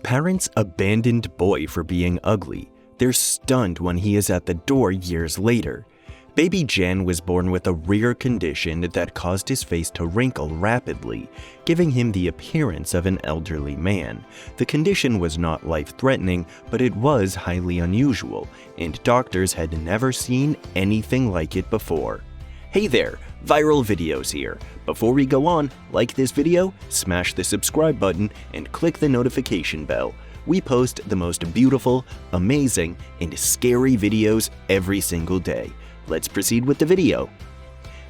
Parents abandoned boy for being ugly. They're stunned when he is at the door years later. Baby Jan was born with a rare condition that caused his face to wrinkle rapidly, giving him the appearance of an elderly man. The condition was not life-threatening, but it was highly unusual, and doctors had never seen anything like it before. Hey there, Viral Videos here. Before we go on, like this video, smash the subscribe button, and click the notification bell. We post the most beautiful, amazing, and scary videos every single day. Let's proceed with the video.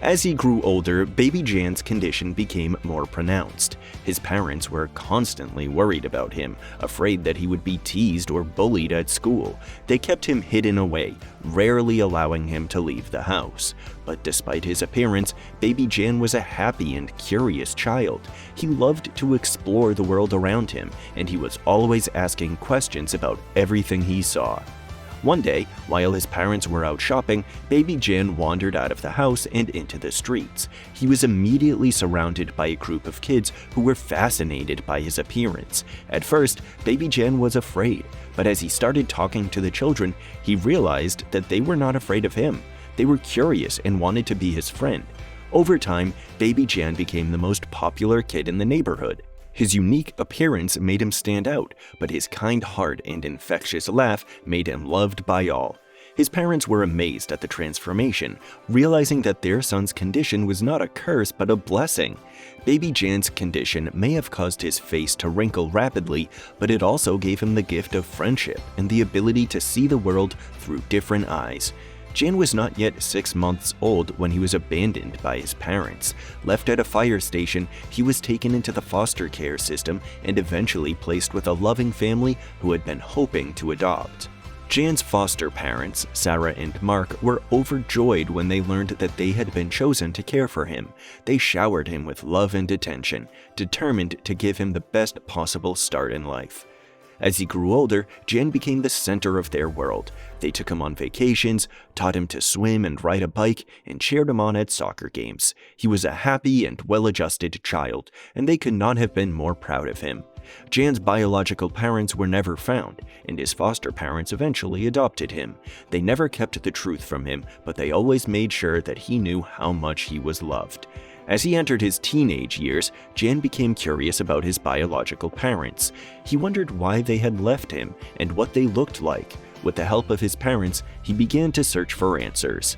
As he grew older, baby Jan's condition became more pronounced. His parents were constantly worried about him, afraid that he would be teased or bullied at school. They kept him hidden away, rarely allowing him to leave the house. But despite his appearance, baby Jan was a happy and curious child. He loved to explore the world around him, and he was always asking questions about everything he saw. One day, while his parents were out shopping, baby Jan wandered out of the house and into the streets. He was immediately surrounded by a group of kids who were fascinated by his appearance. At first, baby Jan was afraid, but as he started talking to the children, he realized that they were not afraid of him. They were curious and wanted to be his friend. Over time, baby Jan became the most popular kid in the neighborhood. His unique appearance made him stand out, but his kind heart and infectious laugh made him loved by all. His parents were amazed at the transformation, realizing that their son's condition was not a curse but a blessing. Baby Jan's condition may have caused his face to wrinkle rapidly, but it also gave him the gift of friendship and the ability to see the world through different eyes. Jan was not yet 6 months old when he was abandoned by his parents. Left at a fire station, he was taken into the foster care system and eventually placed with a loving family who had been hoping to adopt. Jan's foster parents, Sarah and Mark, were overjoyed when they learned that they had been chosen to care for him. They showered him with love and attention, determined to give him the best possible start in life. As he grew older, Jan became the center of their world. They took him on vacations, taught him to swim and ride a bike, and cheered him on at soccer games. He was a happy and well-adjusted child, and they could not have been more proud of him. Jan's biological parents were never found, and his foster parents eventually adopted him. They never kept the truth from him, but they always made sure that he knew how much he was loved. As he entered his teenage years, Jan became curious about his biological parents. He wondered why they had left him and what they looked like. With the help of his parents, he began to search for answers.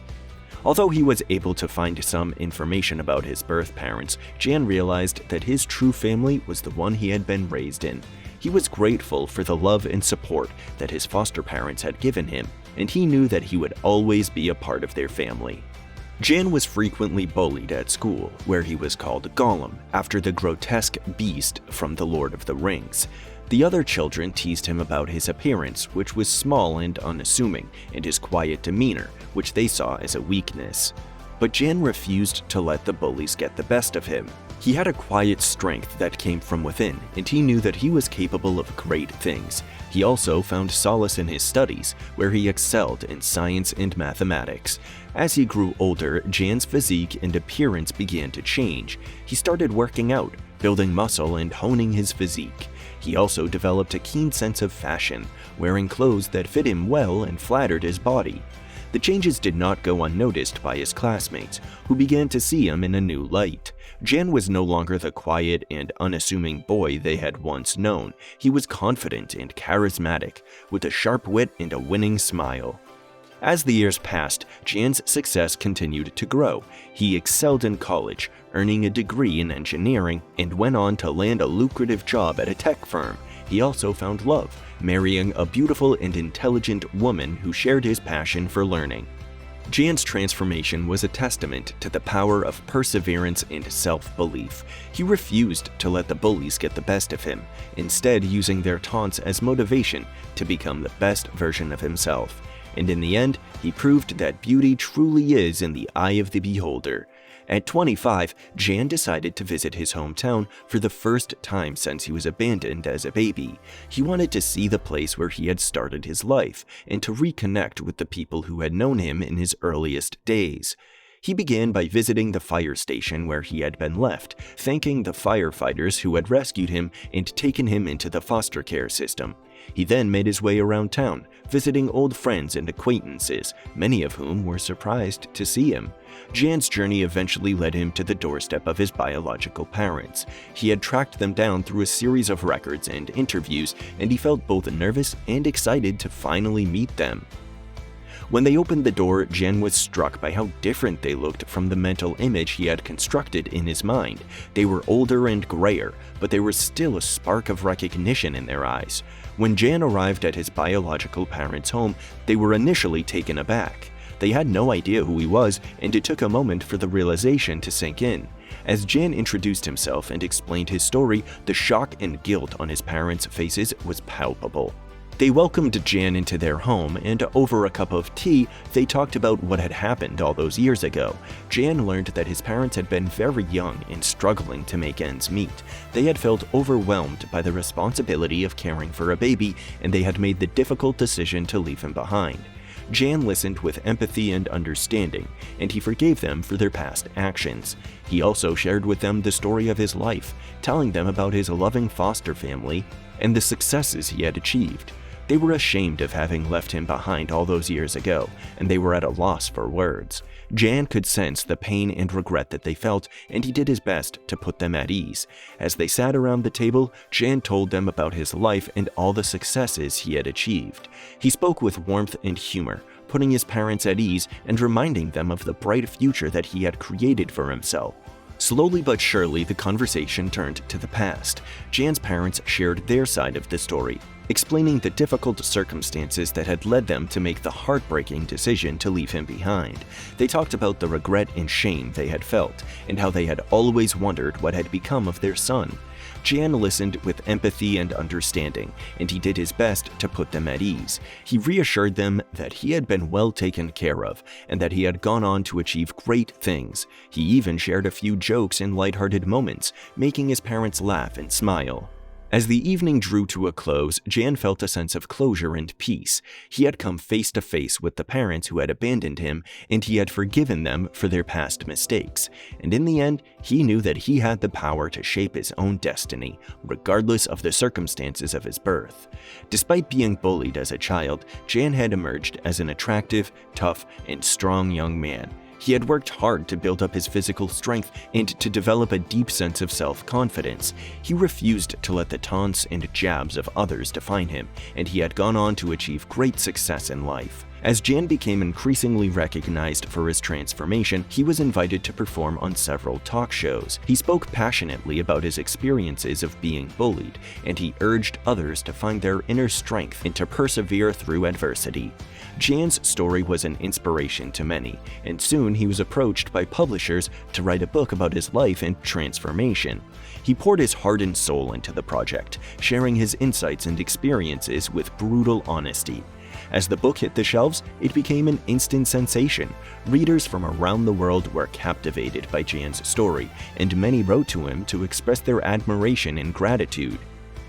Although he was able to find some information about his birth parents, Jan realized that his true family was the one he had been raised in. He was grateful for the love and support that his foster parents had given him, and he knew that he would always be a part of their family. Jan was frequently bullied at school, where he was called Gollum, after the grotesque beast from The Lord of the Rings. The other children teased him about his appearance, which was small and unassuming, and his quiet demeanor, which they saw as a weakness. But Jan refused to let the bullies get the best of him. He had a quiet strength that came from within, and he knew that he was capable of great things. He also found solace in his studies, where he excelled in science and mathematics. As he grew older, Jan's physique and appearance began to change. He started working out, building muscle and honing his physique. He also developed a keen sense of fashion, wearing clothes that fit him well and flattered his body. The changes did not go unnoticed by his classmates, who began to see him in a new light. Jan was no longer the quiet and unassuming boy they had once known. He was confident and charismatic, with a sharp wit and a winning smile. As the years passed, Jan's success continued to grow. He excelled in college, earning a degree in engineering, and went on to land a lucrative job at a tech firm. He also found love, marrying a beautiful and intelligent woman who shared his passion for learning. Jan's transformation was a testament to the power of perseverance and self-belief. He refused to let the bullies get the best of him, instead using their taunts as motivation to become the best version of himself. And in the end, he proved that beauty truly is in the eye of the beholder. At 25, Jan decided to visit his hometown for the first time since he was abandoned as a baby. He wanted to see the place where he had started his life and to reconnect with the people who had known him in his earliest days. He began by visiting the fire station where he had been left, thanking the firefighters who had rescued him and taken him into the foster care system. He then made his way around town, visiting old friends and acquaintances, many of whom were surprised to see him. Jan's journey eventually led him to the doorstep of his biological parents. He had tracked them down through a series of records and interviews, and he felt both nervous and excited to finally meet them. When they opened the door, Jan was struck by how different they looked from the mental image he had constructed in his mind. They were older and grayer, but there was still a spark of recognition in their eyes. When Jan arrived at his biological parents' home, they were initially taken aback. They had no idea who he was, and it took a moment for the realization to sink in. As Jan introduced himself and explained his story, the shock and guilt on his parents' faces was palpable. They welcomed Jan into their home, and over a cup of tea, they talked about what had happened all those years ago. Jan learned that his parents had been very young and struggling to make ends meet. They had felt overwhelmed by the responsibility of caring for a baby, and they had made the difficult decision to leave him behind. Jan listened with empathy and understanding, and he forgave them for their past actions. He also shared with them the story of his life, telling them about his loving foster family and the successes he had achieved. They were ashamed of having left him behind all those years ago, and they were at a loss for words. Jan could sense the pain and regret that they felt, and he did his best to put them at ease. As they sat around the table, Jan told them about his life and all the successes he had achieved. He spoke with warmth and humor, putting his parents at ease and reminding them of the bright future that he had created for himself. Slowly but surely, the conversation turned to the past. Jan's parents shared their side of the story, explaining the difficult circumstances that had led them to make the heartbreaking decision to leave him behind. They talked about the regret and shame they had felt, and how they had always wondered what had become of their son. Jan listened with empathy and understanding, and he did his best to put them at ease. He reassured them that he had been well taken care of, and that he had gone on to achieve great things. He even shared a few jokes and lighthearted moments, making his parents laugh and smile. As the evening drew to a close, Jan felt a sense of closure and peace. He had come face to face with the parents who had abandoned him, and he had forgiven them for their past mistakes. And in the end, he knew that he had the power to shape his own destiny, regardless of the circumstances of his birth. Despite being bullied as a child, Jan had emerged as an attractive, tough, and strong young man. He had worked hard to build up his physical strength and to develop a deep sense of self-confidence. He refused to let the taunts and jabs of others define him, and he had gone on to achieve great success in life. As Jan became increasingly recognized for his transformation, he was invited to perform on several talk shows. He spoke passionately about his experiences of being bullied, and he urged others to find their inner strength and to persevere through adversity. Jan's story was an inspiration to many, and soon he was approached by publishers to write a book about his life and transformation. He poured his heart and soul into the project, sharing his insights and experiences with brutal honesty. As the book hit the shelves, it became an instant sensation. Readers from around the world were captivated by Jan's story, and many wrote to him to express their admiration and gratitude.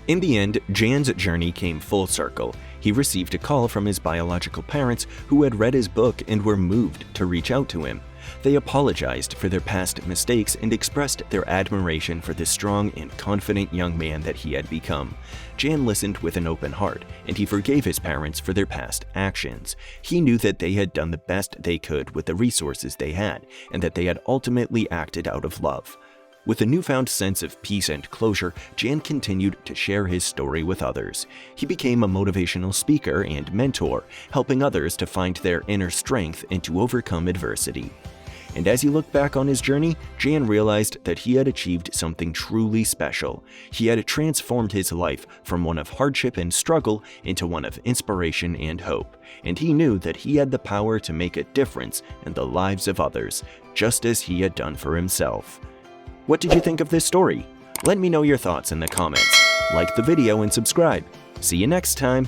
In the end, Jan's journey came full circle. He received a call from his biological parents who had read his book and were moved to reach out to him. They apologized for their past mistakes and expressed their admiration for the strong and confident young man that he had become. Jan listened with an open heart, and he forgave his parents for their past actions. He knew that they had done the best they could with the resources they had, and that they had ultimately acted out of love. With a newfound sense of peace and closure, Jan continued to share his story with others. He became a motivational speaker and mentor, helping others to find their inner strength and to overcome adversity. And as he looked back on his journey, Jan realized that he had achieved something truly special. He had transformed his life from one of hardship and struggle into one of inspiration and hope. And he knew that he had the power to make a difference in the lives of others, just as he had done for himself. What did you think of this story? Let me know your thoughts in the comments. Like the video and subscribe. See you next time.